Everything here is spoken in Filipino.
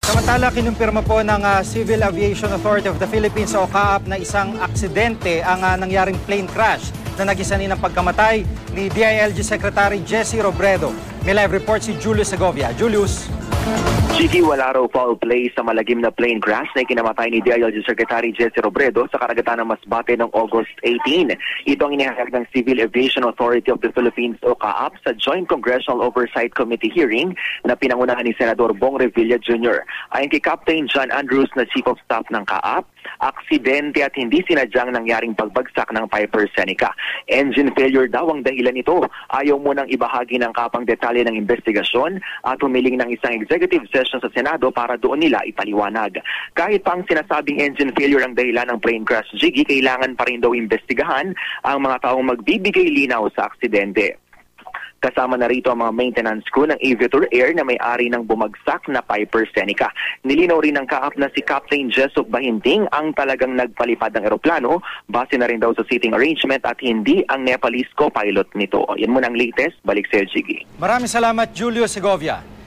Samantala, kinumpirma po ng Civil Aviation Authority of the Philippines o CAAP na isang aksidente ang nangyaring plane crash na nagisani ng pagkamatay ni DILG Secretary Jesse Robredo. May live report si Julius Segovia. Julius. Chiki, wala raw foul play sa malagim na plane crash na ikinamatay ni DILG Secretary Jesse Robredo sa karagatan ng Masbate noong August 18. Ito ang inihayag ng Civil Aviation Authority of the Philippines o CAAP sa Joint Congressional Oversight Committee hearing na pinangunahan ni Senador Bong Revilla Jr. Ayon kay Captain John Andrews na Chief of Staff ng CAAP, aksidente at hindi sinadyang nangyaring pagbagsak ng Piper Seneca. Engine failure daw ang dahilan nito. Ayaw mo nang ibahagi ng kapang detalye ng investigasyon at humiling ng isang executive session sa Senado para doon nila ipaliwanag. Kahit pa ang sinasabing engine failure ang dahilan ng plane crash, Jiggy, kailangan pa rin daw investigahan ang mga taong magbibigay linaw sa aksidente. Kasama na rito ang mga maintenance crew ng Aviator Air na may-ari ng bumagsak na Piper Seneca. Nilinaw rin ng CAAP na si Captain Jessup Bahinting ang talagang nagpalipad ng eroplano, base na rin daw sa seating arrangement at hindi ang Nepalese co-pilot nito. Yan muna ang latest. Balik sa LGG. Maraming salamat, Julio Segovia.